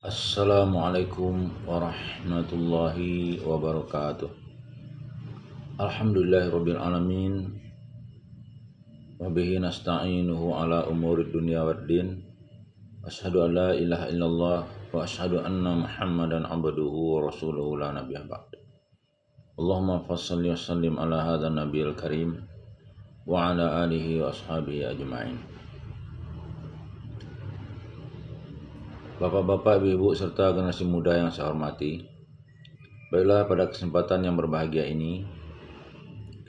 Assalamualaikum warahmatullahi wabarakatuh. Alhamdulillahirabbil alamin wa bihi nasta'inuhu ala umurid dunya waddin. Asyhadu an la ilaha illallah wa asyhadu anna Muhammadan abduhu wa rasuluhu la nabiyya ba'd. Allahumma fassalli wa sallim ala hadzal nabiyil karim wa ala alihi wa ashabihi ajma'in. Bapak-bapak, ibu-ibu, serta generasi muda yang saya hormati, baiklah pada kesempatan yang berbahagia ini,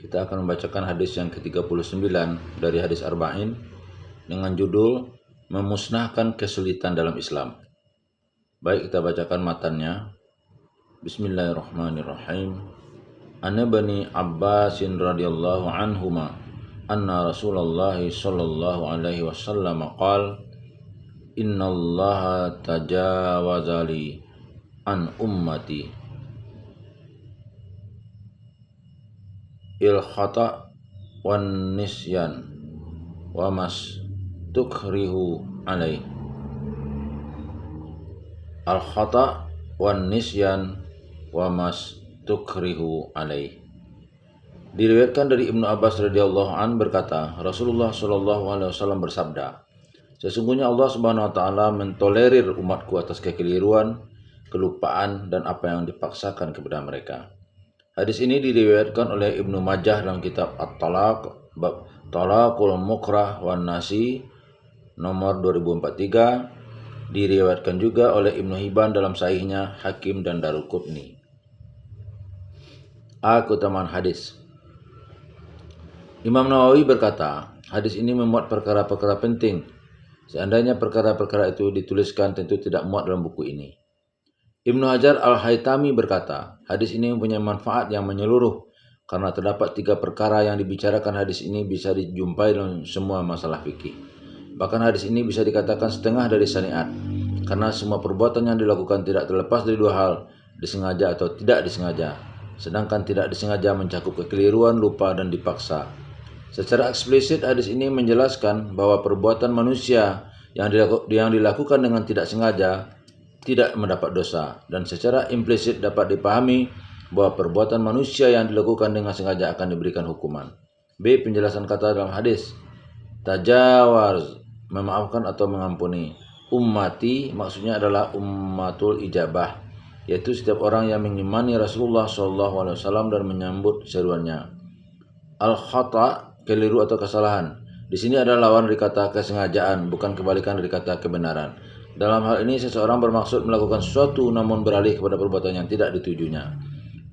kita akan membacakan hadis yang ke-39 dari hadis Arba'in dengan judul Memusnahkan Kesulitan dalam Islam. Baik, kita bacakan matannya. Bismillahirrahmanirrahim. An Ibni Abbasin radhiyallahu anhuma anna Rasulullah sallallahu alaihi wasallam qala innallaha tajawazali an ummati il khata wan nisyan wa mas tukrihu alaih. Al khata wan nisyan wa mas tukrihu alaih. Diriwayatkan dari Ibnu Abbas radhiyallahu an berkata, Rasulullah sallallahu alaihi wasallam bersabda, sesungguhnya Allah Subhanahu wa taala mentolerir umatku atas kekeliruan, kelupaan, dan apa yang dipaksakan kepada mereka. Hadis ini diriwayatkan oleh Ibnu Majah dalam kitab At-Talaq bab Talaqul Mukrah wan Nasi nomor 2043. Diriwayatkan juga oleh Ibnu Hibban dalam sahihnya, Hakim dan Daruqutni. Keutamaan hadis. Imam Nawawi berkata, hadis ini memuat perkara-perkara penting. Seandainya perkara-perkara itu dituliskan, tentu tidak muat dalam buku ini. Ibnu Hajar Al-Haytami berkata, hadis ini mempunyai manfaat yang menyeluruh karena terdapat 3 perkara yang dibicarakan hadis ini bisa dijumpai dalam semua masalah fikih. Bahkan hadis ini bisa dikatakan setengah dari syariat, karena semua perbuatan yang dilakukan tidak terlepas dari 2 hal, disengaja atau tidak disengaja. Sedangkan tidak disengaja mencakup kekeliruan, lupa, dan dipaksa. Secara eksplisit hadis ini menjelaskan bahwa perbuatan manusia yang dilakukan dengan tidak sengaja tidak mendapat dosa, dan secara implisit dapat dipahami bahwa perbuatan manusia yang dilakukan dengan sengaja akan diberikan hukuman. B. Penjelasan kata dalam hadis. Tajawaz, memaafkan atau mengampuni. Ummati maksudnya adalah ummatul ijabah, yaitu setiap orang yang mengimani Rasulullah SAW dan menyambut seruannya. Al-khata, keliru atau kesalahan. Di sini adalah lawan dari kata kesengajaan, bukan kebalikan dari kata kebenaran. Dalam hal ini seseorang bermaksud melakukan sesuatu namun beralih kepada perbuatan yang tidak ditujunya.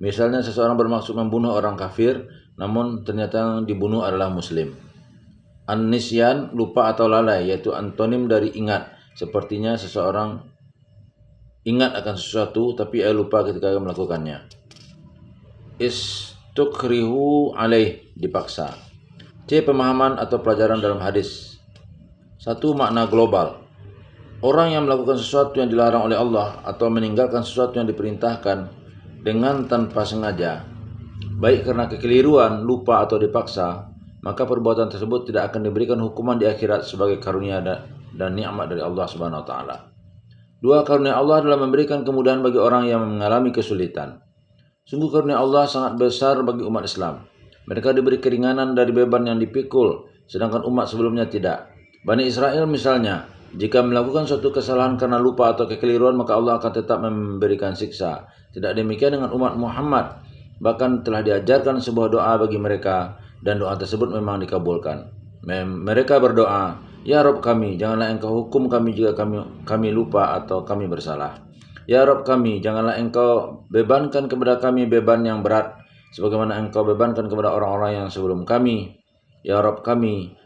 Misalnya seseorang bermaksud membunuh orang kafir namun ternyata yang dibunuh adalah muslim. An-nisyan, lupa atau lalai, yaitu antonim dari ingat. Sepertinya seseorang ingat akan sesuatu tapi ia lupa ketika melakukannya. Istukrihu alaih, dipaksa. C. Pemahaman atau pelajaran dalam hadis. 1. Makna global. Orang yang melakukan sesuatu yang dilarang oleh Allah atau meninggalkan sesuatu yang diperintahkan dengan tanpa sengaja, baik karena kekeliruan, lupa, atau dipaksa, maka perbuatan tersebut tidak akan diberikan hukuman di akhirat sebagai karunia dan nikmat dari Allah Subhanahu wa taala. 2. Karunia Allah adalah memberikan kemudahan bagi orang yang mengalami kesulitan. Sungguh karunia Allah sangat besar bagi umat Islam. Mereka diberi keringanan dari beban yang dipikul, sedangkan umat sebelumnya tidak. Bani Israel misalnya, jika melakukan suatu kesalahan karena lupa atau kekeliruan, maka Allah akan tetap memberikan siksa. Tidak demikian dengan umat Muhammad. Bahkan telah diajarkan sebuah doa bagi mereka, dan doa tersebut memang dikabulkan. Mereka berdoa, Ya Rabb kami, janganlah engkau hukum kami jika kami lupa atau kami bersalah. Ya Rabb kami, janganlah engkau bebankan kepada kami beban yang berat, sebagaimana engkau bebankan kepada orang-orang yang sebelum kami. Ya Rabb kami,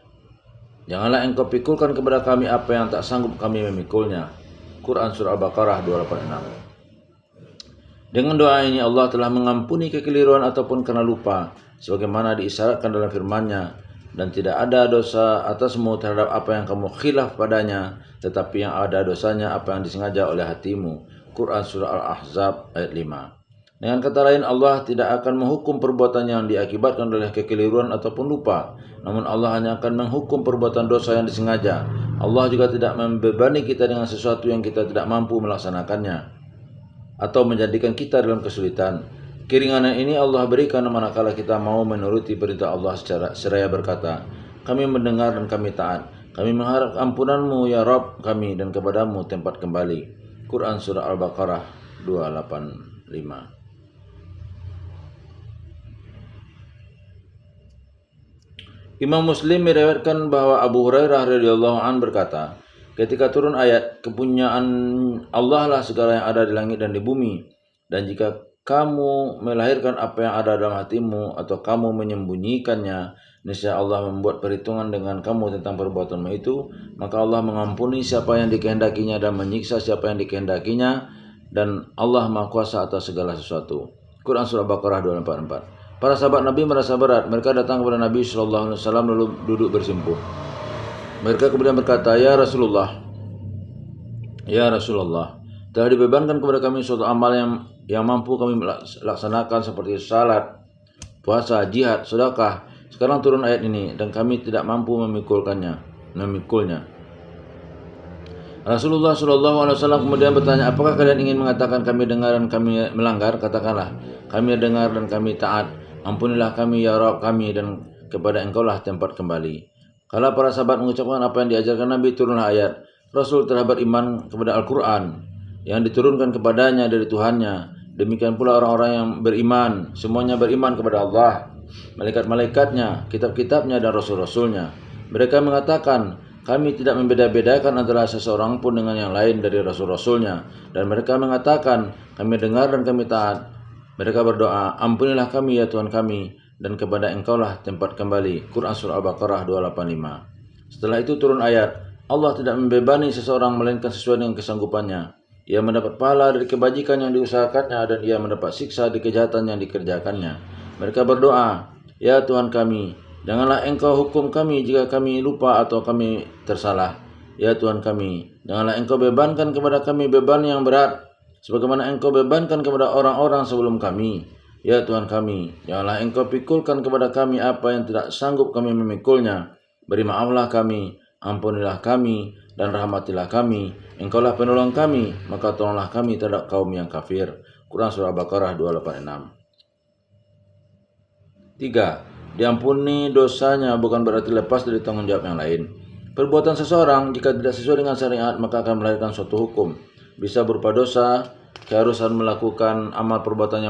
janganlah engkau pikulkan kepada kami apa yang tak sanggup kami memikulnya. Quran Surah Al-Baqarah 286. Dengan doa ini Allah telah mengampuni kekeliruan ataupun karena lupa, sebagaimana diisyaratkan dalam firman-Nya, dan tidak ada dosa atasmu terhadap apa yang kamu khilaf padanya, tetapi yang ada dosanya apa yang disengaja oleh hatimu. Quran Surah Al-Ahzab ayat 5. Dengan kata lain, Allah tidak akan menghukum perbuatan yang diakibatkan oleh kekeliruan ataupun lupa. Namun Allah hanya akan menghukum perbuatan dosa yang disengaja. Allah juga tidak membebani kita dengan sesuatu yang kita tidak mampu melaksanakannya atau menjadikan kita dalam kesulitan. Keringanan ini Allah berikan manakala kita mau menuruti perintah Allah secara seraya berkata, kami mendengar dan kami taat. Kami mengharap ampunan-Mu ya Rabb kami dan kepadamu tempat kembali. Quran Surah Al-Baqarah 285. Imam Muslim meriwayatkan bahwa Abu Hurairah radhiyallahu an berkata, ketika turun ayat, kepunyaan Allah lah segala yang ada di langit dan di bumi, dan jika kamu melahirkan apa yang ada dalam hatimu atau kamu menyembunyikannya, niscaya Allah membuat perhitungan dengan kamu tentang perbuatanmu itu, maka Allah mengampuni siapa yang dikehendakinya dan menyiksa siapa yang dikehendakinya, dan Allah Maha Kuasa atas segala sesuatu. Quran Surah Baqarah 244. Para sahabat Nabi merasa berat. Mereka datang kepada Nabi SAW lalu duduk bersimpuh. Mereka kemudian berkata, Ya Rasulullah, telah dibebankan kepada kami suatu amal yang mampu kami laksanakan seperti salat, puasa, jihad, sedekah. Sekarang turun ayat ini dan kami tidak mampu memikulnya. Rasulullah SAW kemudian bertanya, apakah kalian ingin mengatakan kami dengar dan kami melanggar? Katakanlah, kami dengar dan kami taat. Ampunilah kami ya Rabb kami dan kepada Engkaulah tempat kembali. Kala para sahabat mengucapkan apa yang diajarkan Nabi, turunlah ayat. Rasul telah beriman kepada Al-Quran yang diturunkan kepadanya dari Tuhannya. Demikian pula orang-orang yang beriman, semuanya beriman kepada Allah, malaikat-malaikatnya, kitab-kitabnya dan rasul-rasulnya. Mereka mengatakan, kami tidak membeda-bedakan antara seseorang pun dengan yang lain dari rasul-rasulnya. Dan mereka mengatakan, kami dengar dan kami taat. Mereka berdoa, ampunilah kami ya Tuhan kami, dan kepada Engkaulah tempat kembali. Quran Surah Al-Baqarah 285. Setelah itu turun ayat, Allah tidak membebani seseorang melainkan sesuai dengan kesanggupannya. Ia mendapat pahala dari kebajikan yang diusahakannya, dan ia mendapat siksa di kejahatan yang dikerjakannya. Mereka berdoa, ya Tuhan kami, janganlah Engkau hukum kami jika kami lupa atau kami tersalah. Ya Tuhan kami, janganlah Engkau bebankan kepada kami beban yang berat, sebagaimana Engkau bebankan kepada orang-orang sebelum kami. Ya Tuhan kami, janganlah Engkau pikulkan kepada kami apa yang tidak sanggup kami memikulnya. Beri maaflah kami, ampunilah kami, dan rahmatilah kami. Engkaulah penolong kami, maka tolonglah kami terhadap kaum yang kafir. Quran Surah Baqarah 286. 3. Diampuni dosanya bukan berarti lepas dari tanggung jawab yang lain. Perbuatan seseorang jika tidak sesuai dengan syariat maka akan melahirkan suatu hukum. Bisa berupa dosa, keharusan melakukan amal perbuatan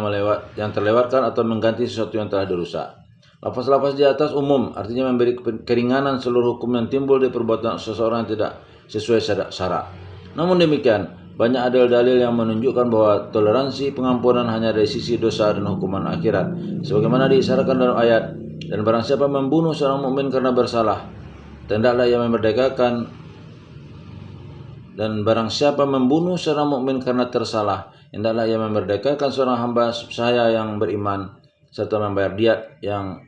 yang terlewatkan atau mengganti sesuatu yang telah dirusak. Lafaz-lafaz di atas umum, artinya memberi keringanan seluruh hukum yang timbul dari perbuatan seseorang yang tidak sesuai syarak. Namun demikian, banyak dalil-dalil yang menunjukkan bahwa toleransi pengampunan hanya dari sisi dosa dan hukuman akhirat, sebagaimana diisyaratkan dalam ayat, dan barang siapa membunuh seorang mukmin karena bersalah, hendaklah ia memerdekakan. Dan barang siapa membunuh seorang mukmin karena tersalah, hendaklah ia memerdekakan seorang hamba sahaya yang beriman serta membayar diat yang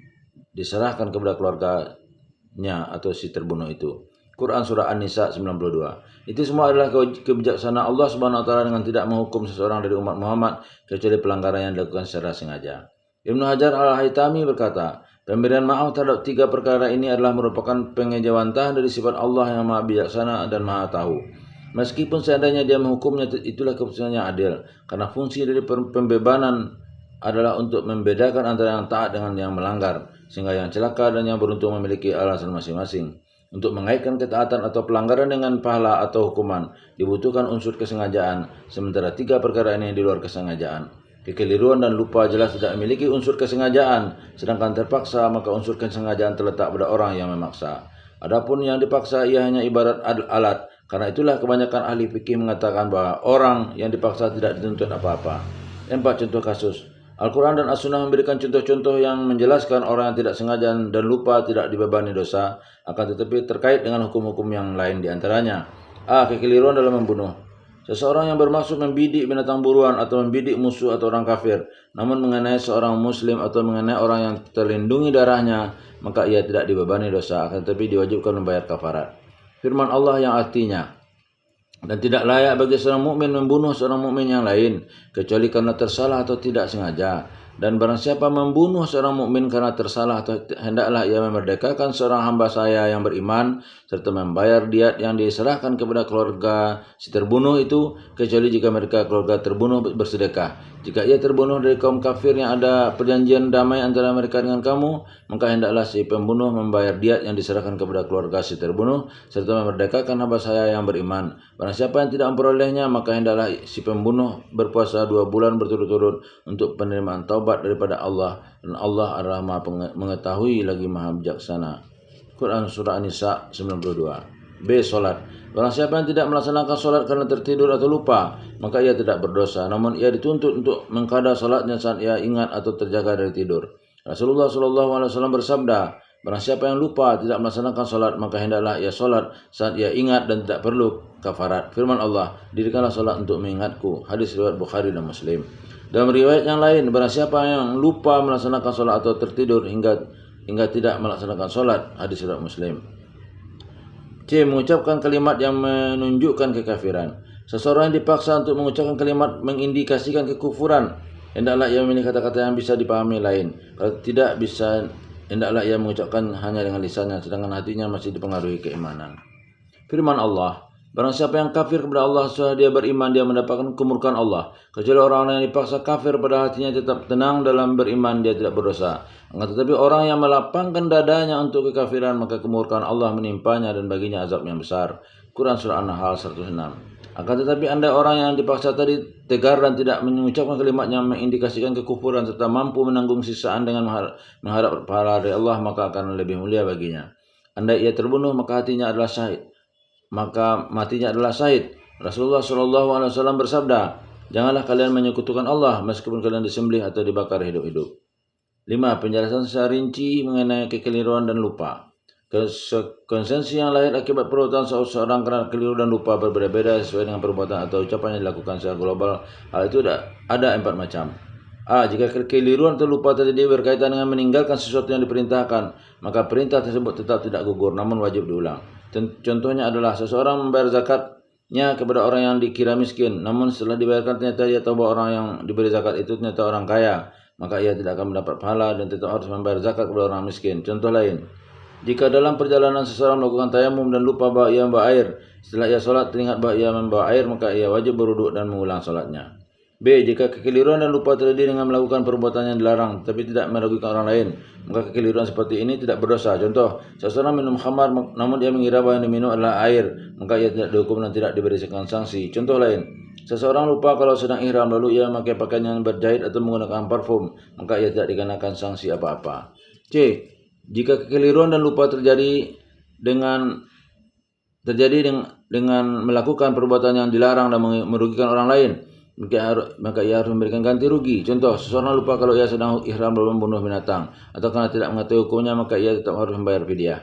diserahkan kepada keluarganya atau si terbunuh itu. Quran Surah An-Nisa 92. Itu semua adalah kebijaksanaan Allah Subhanahu wa taala dengan tidak menghukum seseorang dari umat Muhammad kecuali pelanggaran yang dilakukan secara sengaja. Ibnu Hajar Al-Haytami berkata, pemberian maaf terhadap 3 perkara ini adalah merupakan pengejawantahan dari sifat Allah yang Maha Bijaksana dan Maha Tahu. Meskipun seandainya dia menghukumnya, itulah keputusan yang adil, karena fungsi dari pembebanan adalah untuk membedakan antara yang taat dengan yang melanggar, sehingga yang celaka dan yang beruntung memiliki alasan masing-masing. Untuk mengaitkan ketaatan atau pelanggaran dengan pahala atau hukuman, dibutuhkan unsur kesengajaan, sementara 3 perkara ini di luar kesengajaan. Kekeliruan dan lupa jelas tidak memiliki unsur kesengajaan, sedangkan terpaksa maka unsur kesengajaan terletak pada orang yang memaksa. Adapun yang dipaksa ia hanya ibarat alat. Karena itulah kebanyakan ahli fikih mengatakan bahwa orang yang dipaksa tidak dituntut apa-apa. 4 contoh kasus. Al-Quran dan As-Sunnah memberikan contoh-contoh yang menjelaskan orang yang tidak sengaja dan lupa tidak dibebani dosa, akan tetapi terkait dengan hukum-hukum yang lain diantaranya. A. Kekeliruan dalam membunuh. Seseorang yang bermaksud membidik binatang buruan atau membidik musuh atau orang kafir, namun mengenai seorang muslim atau mengenai orang yang terlindungi darahnya, maka ia tidak dibebani dosa, akan tetapi diwajibkan membayar kafarat. Firman Allah yang artinya, dan tidak layak bagi seorang mukmin membunuh seorang mukmin yang lain kecuali karena tersalah atau tidak sengaja. Dan barang siapa membunuh seorang mukmin karena tersalah, atau hendaklah ia memerdekakan seorang hamba saya yang beriman serta membayar diat yang diserahkan kepada keluarga si terbunuh itu, kecuali jika mereka keluarga terbunuh bersedekah. Jika ia terbunuh dari kaum kafir yang ada perjanjian damai antara mereka dengan kamu, maka hendaklah si pembunuh membayar diat yang diserahkan kepada keluarga si terbunuh serta memerdekakan hamba saya yang beriman. Barang siapa yang tidak memperolehnya, maka hendaklah si pembunuh berpuasa 2 bulan berturut-turut untuk penerimaan taubat daripada Allah, dan Allah adalah Maha mengetahui lagi Maha bijaksana. Quran Surah An-Nisa 92. B. Solat. Barang siapa yang tidak melaksanakan solat karena tertidur atau lupa, maka ia tidak berdosa, namun ia dituntut untuk mengqada solatnya saat ia ingat atau terjaga dari tidur. Rasulullah SAW bersabda, barang siapa yang lupa tidak melaksanakan solat, maka hendaklah ia solat saat ia ingat dan tidak perlu kafarat. Firman Allah, dirikanlah solat untuk mengingatku. Hadis riwayat Bukhari dan Muslim. Dalam riwayat yang lain, barang siapa yang lupa melaksanakan solat atau tertidur hingga tidak melaksanakan solat. Hadis riwayat Muslim. C. Mengucapkan kalimat yang menunjukkan kekafiran. Seseorang yang dipaksa untuk mengucapkan kalimat mengindikasikan kekufuran, hendaklah ia memilih kata-kata yang bisa dipahami lain. Kalau tidak bisa, hendaklah ia mengucapkan hanya dengan lisannya, sedangkan hatinya masih dipengaruhi keimanan. Firman Allah, barang siapa yang kafir kepada Allah setelah dia beriman, dia mendapatkan kemurkaan Allah. Kecuali orang yang dipaksa kafir pada hatinya tetap tenang dalam beriman, dia tidak berdosa. Tetapi orang yang melapangkan dadanya untuk kekafiran, maka kemurkaan Allah menimpanya dan baginya azab yang besar. Quran Surah An-Nahl 106. Akan tetapi andai orang yang dipaksa tadi tegar dan tidak mengucapkan kalimat yang mengindikasikan kekufuran serta mampu menanggung sisaan dengan mengharap pahala dari Allah, maka akan lebih mulia baginya. Andai ia terbunuh, maka matinya adalah syahid. Rasulullah SAW bersabda, janganlah kalian menyekutukan Allah meskipun kalian disembelih atau dibakar hidup-hidup. 5. Penjelasan secara rinci mengenai kekeliruan dan lupa. Konsekuensi yang lahir akibat perbuatan seseorang karena keliru dan lupa berbeda-beda sesuai dengan perbuatan atau ucapan yang dilakukan secara global. Hal itu ada 4 macam. A. Jika kekeliruan atau lupa terjadi berkaitan dengan meninggalkan sesuatu yang diperintahkan, maka perintah tersebut tetap tidak gugur, namun wajib diulang. Contohnya adalah seseorang membayar zakatnya kepada orang yang dikira miskin, namun setelah dibayarkan ternyata dia tahu bahwa orang yang diberi zakat itu ternyata orang kaya, maka ia tidak akan mendapat pahala dan tetap harus membayar zakat kepada orang miskin. Contoh lain, jika dalam perjalanan seseorang melakukan tayamum dan lupa bahwa ia membawa air, setelah ia solat teringat bahwa ia membawa air, maka ia wajib berwudu dan mengulang solatnya. B. Jika kekeliruan dan lupa terjadi dengan melakukan perbuatan yang dilarang tapi tidak merugikan orang lain, maka kekeliruan seperti ini tidak berdosa. Contoh, seseorang minum khamar namun dia mengira bahwa yang diminum adalah air, maka ia tidak dihukum dan tidak diberikan sanksi. Contoh lain, seseorang lupa kalau sedang ihram lalu ia memakai pakaian yang berjahit atau menggunakan parfum, maka ia tidak dikenakan sanksi apa-apa. C. Jika kekeliruan dan lupa terjadi dengan melakukan perbuatan yang dilarang dan merugikan orang lain, maka ia harus memberikan ganti rugi. Contoh, seseorang lupa kalau ia sedang ihram lalu membunuh binatang, atau karena tidak mengetahui hukumnya, maka ia tetap harus membayar fidyah.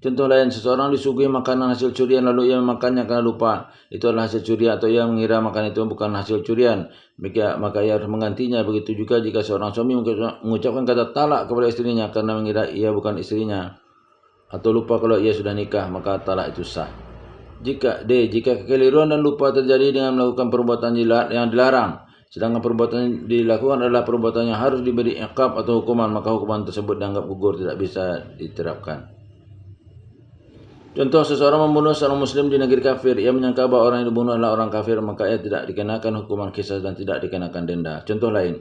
Contoh lain, seseorang disuguhi makanan hasil curian lalu ia memakannya karena lupa itu adalah hasil curian, atau ia mengira makan itu bukan hasil curian, maka ia harus menggantinya. Begitu juga jika seorang suami mengucapkan kata talak kepada istrinya karena mengira ia bukan istrinya, atau lupa kalau ia sudah nikah, maka talak itu sah. Jika kekeliruan dan lupa terjadi dengan melakukan perbuatan yang dilarang, sedangkan perbuatan yang dilakukan adalah perbuatan yang harus diberi iqab atau hukuman, maka hukuman tersebut dianggap gugur, tidak bisa diterapkan. Contoh, seseorang membunuh seorang muslim di negeri kafir. Ia menyangka bahwa orang yang dibunuh adalah orang kafir, maka ia tidak dikenakan hukuman qisas dan tidak dikenakan denda. Contoh lain,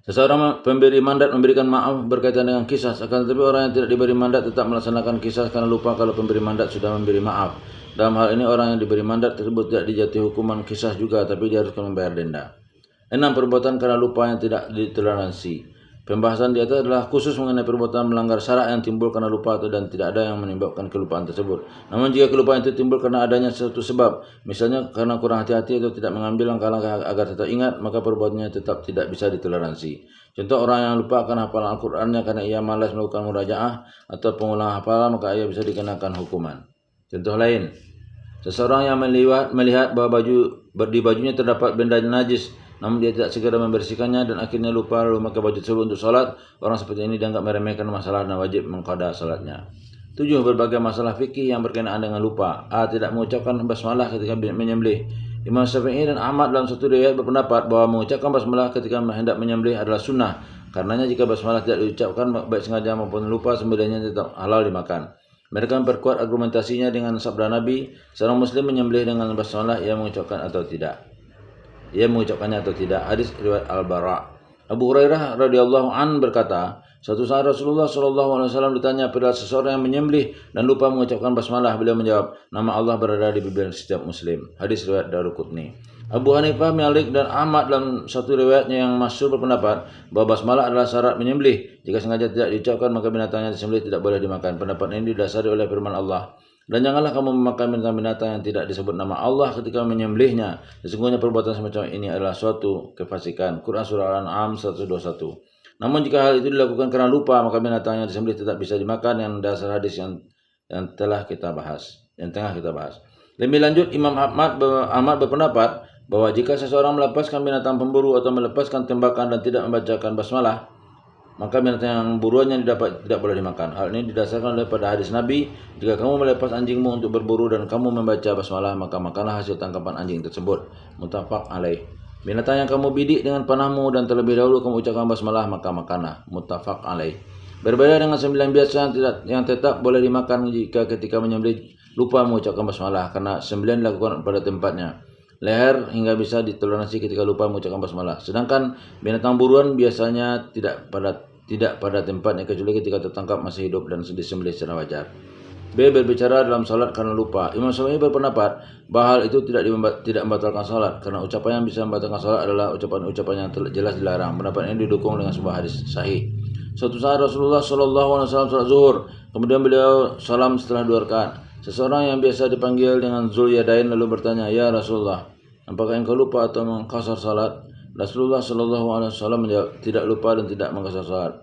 seseorang pemberi mandat memberikan maaf berkaitan dengan qisas, akan tetapi orang yang tidak diberi mandat tetap melaksanakan qisas karena lupa kalau pemberi mandat sudah memberi maaf. Dalam hal ini orang yang diberi mandat tersebut tidak dijatuhi hukuman qisas juga, tapi dia harus membayar denda. 6. Perbuatan karena lupa yang tidak ditoleransi. Pembahasan di atas adalah khusus mengenai perbuatan melanggar syarak yang timbul karena lupa dan tidak ada yang menyebabkan kelupaan tersebut. Namun jika kelupaan itu timbul karena adanya suatu sebab, misalnya karena kurang hati-hati atau tidak mengambil langkah-langkah agar tetap ingat, maka perbuatannya tetap tidak bisa ditoleransi. Contoh, orang yang lupa akan hafalan Al-Qur'annya karena ia malas melakukan murajaah atau pengulangan hafalan, maka ia bisa dikenakan hukuman. Contoh lain, seseorang yang melihat bahwa di bajunya terdapat benda najis, namun dia tidak segera membersihkannya dan akhirnya lupa lalu memakai baju tersebut untuk sholat, orang seperti ini dianggap meremehkan masalah dan wajib mengqada sholatnya. 7. Berbagai masalah fikih yang berkenaan dengan lupa. A. Tidak mengucapkan basmalah ketika menyembelih. Imam Syafi'i dan Ahmad dalam satu riwayat berpendapat bahwa mengucapkan basmalah ketika hendak menyembelih adalah sunnah. Karenanya jika basmalah tidak diucapkan baik sengaja maupun lupa, sembelihnya tetap halal dimakan. Mereka memperkuat argumentasinya dengan sabda Nabi, seorang muslim menyembelih dengan basmalah ia mengucapkannya atau tidak. Hadis riwayat Al-Bara'. Abu Hurairah radhiyallahu an berkata, suatu saat Rasulullah SAW ditanya apabila seseorang yang menyembelih dan lupa mengucapkan basmalah, beliau menjawab, nama Allah berada di bibir setiap muslim. Hadis riwayat Daruqutni. Abu Hanifah, Malik dan Ahmad dalam satu riwayatnya yang masyhur berpendapat bahwa basmalah adalah syarat menyembelih. Jika sengaja tidak diucapkan maka binatang yang disembelih tidak boleh dimakan. Pendapat ini didasari oleh firman Allah, dan janganlah kamu memakan binatang-binatang yang tidak disebut nama Allah ketika menyembelihnya. Sesungguhnya perbuatan semacam ini adalah suatu kefasikan. Quran Surah Al-An'am 121. Namun jika hal itu dilakukan karena lupa, maka binatang yang disembelih tetap bisa dimakan, yang dasar hadis yang tengah kita bahas. Lebih lanjut, Imam Ahmad berpendapat bahwa jika seseorang melepaskan binatang pemburu atau melepaskan tembakan dan tidak membacakan basmalah, maka binatang yang buruannya didapat tidak boleh dimakan. Hal ini didasarkan oleh pada hadis Nabi, jika kamu melepas anjingmu untuk berburu dan kamu membaca basmalah, maka makanlah hasil tangkapan anjing tersebut. Muttafaq alaih. Binatang yang kamu bidik dengan panahmu dan terlebih dahulu kamu ucapkan basmalah, maka makanlah. Muttafaq alaih. Berbeda dengan sembelihan biasa yang tetap boleh dimakan jika ketika menyembelih lupa mengucapkan basmalah, karena sembelihan dilakukan pada tempatnya, leher hingga bisa ditoleransi ketika lupa mengucapkan basmalah. Sedangkan binatang buruan biasanya tidak pada tempatnya kecuali ketika tertangkap masih hidup dan disembelih secara wajar. B. Berbicara dalam salat karena lupa. Imam Syafi'i berpendapat bahwa hal itu tidak membatalkan salat, karena ucapan yang bisa membatalkan salat adalah ucapan-ucapan yang jelas dilarang. Pendapat ini didukung dengan sebuah hadis sahih. Suatu saat Rasulullah SAW salat zuhur, kemudian beliau salam setelah 2 rakaat. Seseorang yang biasa dipanggil dengan Zulyadain lalu bertanya, "Ya Rasulullah, apakah engkau lupa atau mengqasar salat?" Rasulullah SAW menjawab, "Tidak lupa dan tidak mengqasar salat."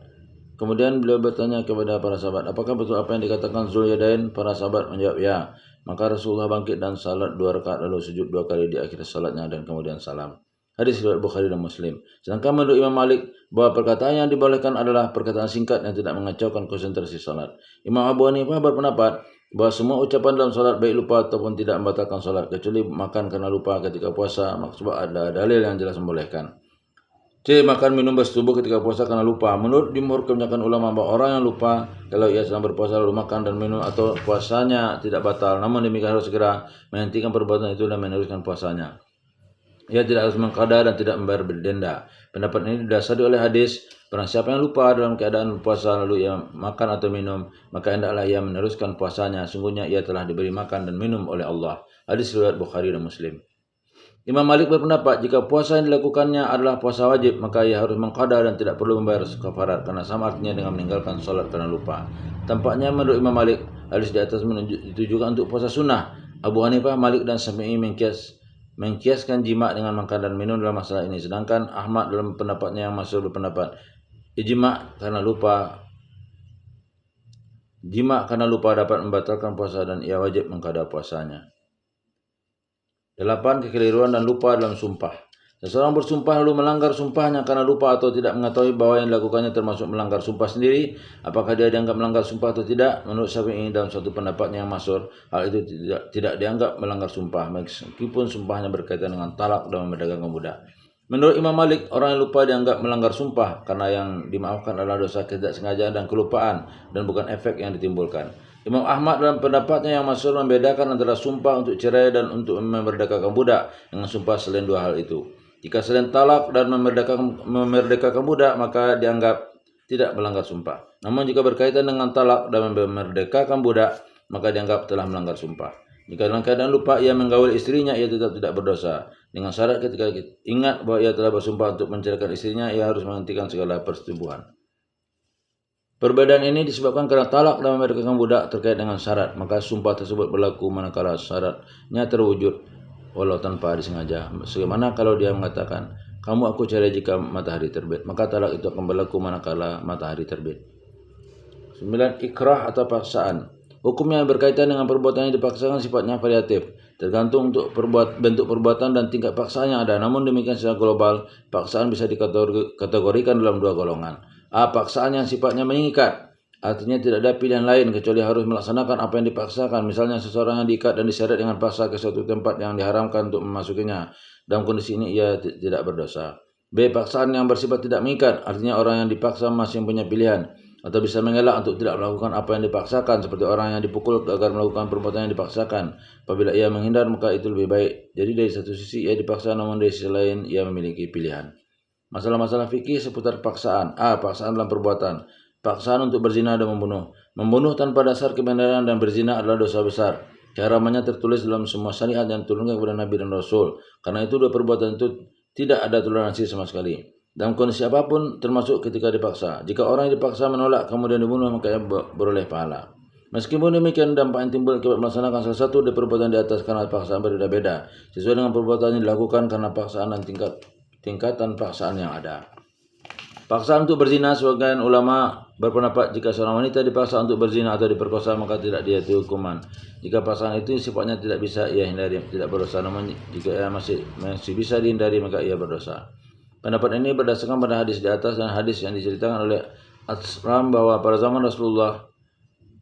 Kemudian beliau bertanya kepada para sahabat, "Apakah betul apa yang dikatakan Zulyadain?" Para sahabat menjawab, "Ya." Maka Rasulullah bangkit dan salat 2 rakaat lalu sujud 2 kali di akhir salatnya dan kemudian salam. Hadis riwayat Bukhari dan Muslim. Sedangkan menurut Imam Malik bahwa perkataan yang dibolehkan adalah perkataan singkat yang tidak mengacaukan konsentrasi salat. Imam Abu Hanifah berpendapat bahwa semua ucapan dalam salat baik lupa ataupun tidak membatalkan salat, kecuali makan karena lupa ketika puasa, maksud ada dalil yang jelas membolehkan. C. Makan minum bersetubuh ketika puasa karena lupa. Menurut jumhur kebanyakan ulama bahwa orang yang lupa kalau ia sedang berpuasa lalu makan dan minum atau puasanya tidak batal, namun demikian harus segera menghentikan perbuatan itu dan meneruskan puasanya. Ia tidak harus mengqada dan tidak membayar denda. Pendapat ini didasari oleh hadis, barang siapa yang lupa dalam keadaan puasa lalu ia makan atau minum, maka hendaklah ia meneruskan puasanya. Sungguhnya ia telah diberi makan dan minum oleh Allah. Hadis riwayat Bukhari dan Muslim. Imam Malik berpendapat jika puasa yang dilakukannya adalah puasa wajib, maka ia harus mengqada dan tidak perlu membayar kafarat, karena sama artinya dengan meninggalkan sholat karena lupa. Tampaknya menurut Imam Malik, hadis di atas ditujukan untuk puasa sunnah. Abu Hanifah, Malik dan Syafi'i mengkiaskan jima dengan makan dan minum dalam masalah ini. Sedangkan Ahmad dalam pendapatnya yang masyhur berpendapat jima karena lupa dapat membatalkan puasa dan ia wajib mengqada puasanya. 8. Kekeliruan dan lupa dalam sumpah. Seseorang bersumpah lalu melanggar sumpahnya karena lupa atau tidak mengetahui bahwa yang dilakukannya termasuk melanggar sumpah sendiri. Apakah dia dianggap melanggar sumpah atau tidak? Menurut Syafi'i dalam suatu pendapatnya yang masyhur, hal itu tidak dianggap melanggar sumpah meskipun sumpahnya berkaitan dengan talak dan memperdagangkan budak. Menurut Imam Malik, orang yang lupa dianggap melanggar sumpah karena yang dimaafkan adalah dosa tidak sengaja dan kelupaan dan bukan efek yang ditimbulkan. Imam Ahmad dalam pendapatnya yang masyhur membedakan antara sumpah untuk cerai dan untuk memerdekakan budak dengan sumpah selain 2 hal itu. Jika selain talak dan memerdekakan budak, maka dianggap tidak melanggar sumpah. Namun jika berkaitan dengan talak dan memerdekakan budak, maka dianggap telah melanggar sumpah. Jika dalam keadaan lupa ia menggaul istrinya, ia tetap tidak berdosa. Dengan syarat ketika ingat bahwa ia telah bersumpah untuk menceraikan istrinya, ia harus menghentikan segala persetubuhan. Perbedaan ini disebabkan karena talak dan memerdekakan budak terkait dengan syarat, maka sumpah tersebut berlaku manakala syaratnya terwujud walau tanpa disengaja. Sebagaimana kalau dia mengatakan, "Kamu aku cerai jika matahari terbit," maka talak itu akan berlaku manakala matahari terbit. 9. Ikrah atau paksaan. Hukum yang berkaitan dengan perbuatan yang dipaksakan sifatnya variatif, tergantung untuk bentuk perbuatan dan tingkat paksaan yang ada. Namun demikian secara global, paksaan bisa dikategorikan dalam 2 golongan. A. Paksaan yang sifatnya mengikat. Artinya tidak ada pilihan lain kecuali harus melaksanakan apa yang dipaksakan. Misalnya seseorang yang diikat dan diseret dengan paksa ke suatu tempat yang diharamkan untuk memasukinya. Dalam kondisi ini ia tidak berdosa. B. Paksaan yang bersifat tidak mengikat. Artinya orang yang dipaksa masih punya pilihan atau bisa mengelak untuk tidak melakukan apa yang dipaksakan, seperti orang yang dipukul agar melakukan perbuatan yang dipaksakan. Apabila ia menghindar maka itu lebih baik. Jadi dari satu sisi ia dipaksa, namun dari sisi lain ia memiliki pilihan. Masalah-masalah fikih seputar paksaan. A. Paksaan dalam perbuatan. Paksaan untuk berzina dan membunuh. Membunuh tanpa dasar kebenaran dan berzina adalah dosa besar. Keharamannya tertulis dalam semua syariat yang diturunkan kepada Nabi dan Rasul. Karena itu dua perbuatan itu tidak ada toleransi sama sekali. Dalam kondisi apapun, termasuk ketika dipaksa. Jika orang yang dipaksa menolak kemudian dibunuh, maka ia beroleh pahala. Meskipun demikian, dampak yang timbul akibat melaksanakan salah satu dari perbuatan di atas karena paksaan berbeda-beda, sesuai dengan perbuatan yang dilakukan karena paksaan dan tingkatan paksaan yang ada. Paksaan untuk berzina, sebagian ulama berpendapat jika seorang wanita dipaksa untuk berzina atau diperkosa maka tidak dijatuhi hukuman. Jika paksaan itu sifatnya tidak bisa ia hindari, tidak berdosa. Namun jika ia masih bisa dihindari maka ia berdosa. Pendapat ini berdasarkan pada hadis di atas dan hadis yang diceritakan oleh Asram bahwa pada zaman Rasulullah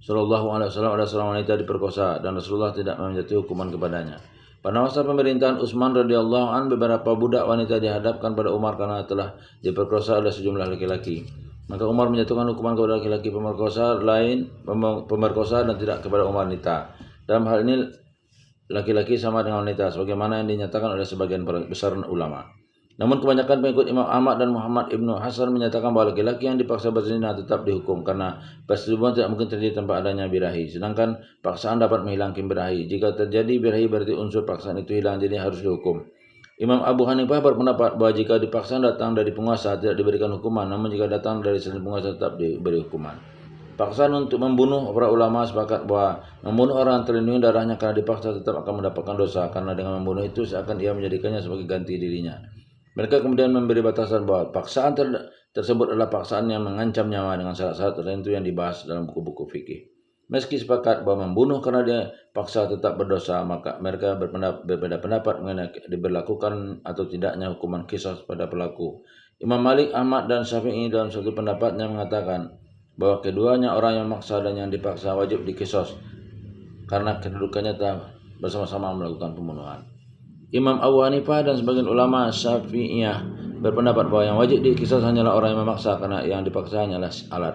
Shallallahu Alaihi Wasallam ada seorang wanita diperkosa dan Rasulullah tidak menjatuhi hukuman kepadanya. Pada masa pemerintahan Utsman radhiyallahu an, beberapa budak wanita dihadapkan pada Umar karena telah diperkosa oleh sejumlah laki-laki. Maka Umar menjatuhkan hukuman kepada laki-laki pemerkosa dan tidak kepada wanita. Dalam hal ini laki-laki sama dengan wanita, sebagaimana yang dinyatakan oleh sebagian besar ulama. Namun kebanyakan pengikut Imam Ahmad dan Muhammad ibnu Hasan menyatakan bahwa laki-laki yang dipaksa berzina tetap dihukum karena persetubuhan tidak mungkin terjadi tanpa adanya birahi. Sedangkan paksaan dapat menghilangkan birahi. Jika terjadi birahi berarti unsur paksaan itu hilang, jadi harus dihukum. Imam Abu Hanifah berpendapat bahwa jika dipaksaan datang dari penguasa tidak diberikan hukuman, namun jika datang dari selain penguasa tetap diberi hukuman. Paksaan untuk membunuh, para ulama sepakat bahwa membunuh orang terlindungi darahnya karena dipaksa tetap akan mendapatkan dosa, karena dengan membunuh itu seakan ia menjadikannya sebagai ganti dirinya. Mereka kemudian memberi batasan bahwa paksaan tersebut adalah paksaan yang mengancam nyawa dengan syarat-syarat tertentu yang dibahas dalam buku-buku fikih. Meski sepakat bahwa membunuh karena dia paksa tetap berdosa, maka mereka berbeda pendapat mengenai diberlakukan atau tidaknya hukuman qisas pada pelaku. Imam Malik, Ahmad, dan Syafi'i dalam satu pendapatnya mengatakan bahwa keduanya, orang yang memaksa dan yang dipaksa, wajib diqisas karena kedudukannya telah bersama-sama melakukan pembunuhan. Imam Abu Hanifah dan sebagian ulama Syafi'iyah berpendapat bahwa yang wajib diqisas hanyalah orang yang memaksa karena yang dipaksa hanyalah alat.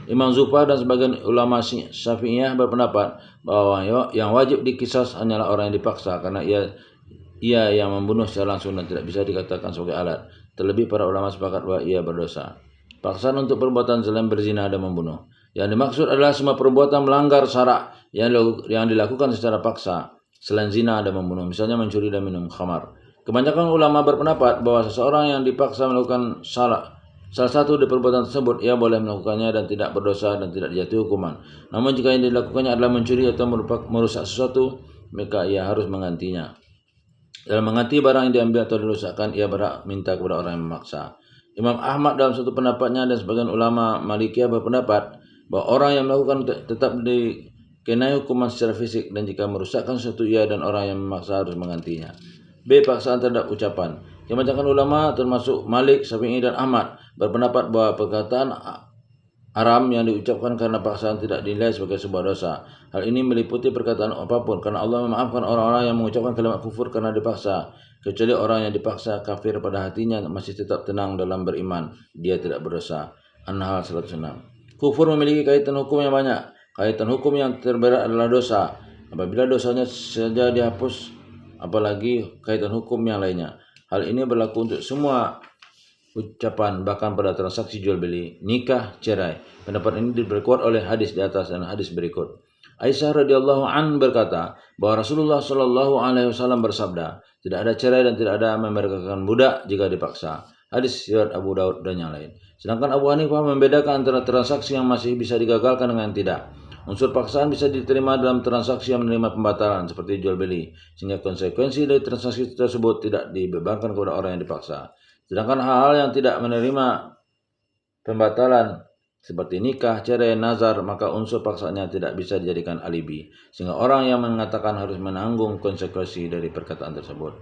Imam Zufar dan sebagian ulama Syafi'iyah berpendapat bahwa yang wajib diqisas hanyalah orang yang dipaksa karena ia yang membunuh secara langsung dan tidak bisa dikatakan sebagai alat. Terlebih para ulama sepakat bahwa ia berdosa. Paksaan untuk perbuatan selain berzina dan membunuh. Yang dimaksud adalah semua perbuatan melanggar syarak yang dilakukan secara paksa selain zina dan membunuh, misalnya mencuri dan minum khamar. Kebanyakan ulama berpendapat bahwa seseorang yang dipaksa melakukan salah satu dari perbuatan tersebut, ia boleh melakukannya dan tidak berdosa dan tidak dijatuhi hukuman. Namun jika yang dilakukannya adalah mencuri atau merusak sesuatu, maka ia harus menggantinya. Dalam mengganti barang yang diambil atau dirusakkan, ia berhak minta kepada orang yang memaksa. Imam Ahmad dalam satu pendapatnya dan sebagian ulama Malikiyah berpendapat bahwa orang yang melakukan tetap dikenai hukuman secara fisik, dan jika merusakkan sesuatu ia dan orang yang memaksa harus menggantinya. B. Paksaan terhadap ucapan. Kebanyakan ulama termasuk Malik, Syafi'i, dan Ahmad berpendapat bahwa perkataan haram yang diucapkan karena paksaan tidak dinilai sebagai sebuah dosa. Hal ini meliputi perkataan apapun, karena Allah memaafkan orang-orang yang mengucapkan kalimat kufur karena dipaksa, kecuali orang yang dipaksa kafir pada hatinya masih tetap tenang dalam beriman, dia tidak berdosa. An-Nahl 106. Kufur memiliki kaitan hukum yang banyak. Kaitan hukum yang terberat adalah dosa. Apabila dosanya saja dihapus, apalagi kaitan hukum yang lainnya. Hal ini berlaku untuk semua ucapan, bahkan pada transaksi jual beli, nikah, cerai. Pendapat ini diperkuat oleh hadis di atas dan hadis berikut. Aisyah radhiyallahu an berkata bahwa Rasulullah Shallallahu Alaihi Wasallam bersabda, tidak ada cerai dan tidak ada memerdekakan budak jika dipaksa. Hadis riwayat Abu Daud dan yang lain. Sedangkan Abu Hanifah membedakan antara transaksi yang masih bisa digagalkan dengan yang tidak. Unsur paksaan bisa diterima dalam transaksi yang menerima pembatalan seperti jual beli, sehingga konsekuensi dari transaksi tersebut tidak dibebankan kepada orang yang dipaksa. Sedangkan hal-hal yang tidak menerima pembatalan seperti nikah, cerai, nazar, maka unsur paksanya tidak bisa dijadikan alibi, sehingga orang yang mengatakan harus menanggung konsekuensi dari perkataan tersebut.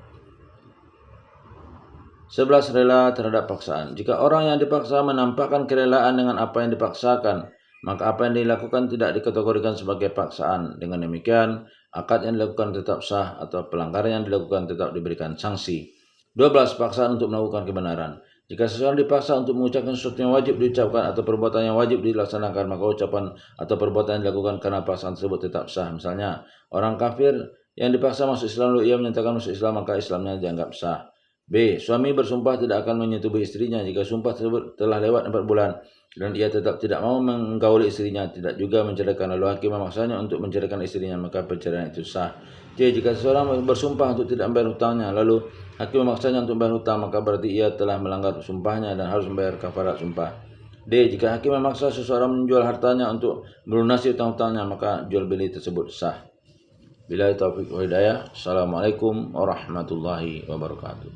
11. Rela terhadap paksaan. Jika orang yang dipaksa menampakkan kerelaan dengan apa yang dipaksakan, maka apa yang dilakukan tidak dikategorikan sebagai paksaan. Dengan demikian, akad yang dilakukan tetap sah atau pelanggaran yang dilakukan tetap diberikan sanksi. 12. Paksaan untuk melakukan kebenaran. Jika seseorang dipaksa untuk mengucapkan sesuatu yang wajib diucapkan atau perbuatan yang wajib dilaksanakan, maka ucapan atau perbuatan yang dilakukan karena paksaan tersebut tetap sah. Misalnya, orang kafir yang dipaksa masuk Islam lalu ia menyatakan masuk Islam, maka Islamnya dianggap sah. B. Suami bersumpah tidak akan menyetubuhi istrinya jika sumpah tersebut telah lewat 4 bulan dan ia tetap tidak mau menggauli istrinya, tidak juga menceraikan, lalu hakim memaksanya untuk menceraikan istrinya, maka perceraian itu sah. C. Jika seseorang bersumpah untuk tidak membayar hutangnya, lalu hakim memaksanya untuk membayar hutang, maka berarti ia telah melanggar sumpahnya dan harus membayar kafarat sumpah. D. Jika hakim memaksa seseorang menjual hartanya untuk melunasi hutang-hutangnya, maka jual beli tersebut sah. Billahi taufiq wa hidayah. Assalamualaikum warahmatullahi wabarakatuh.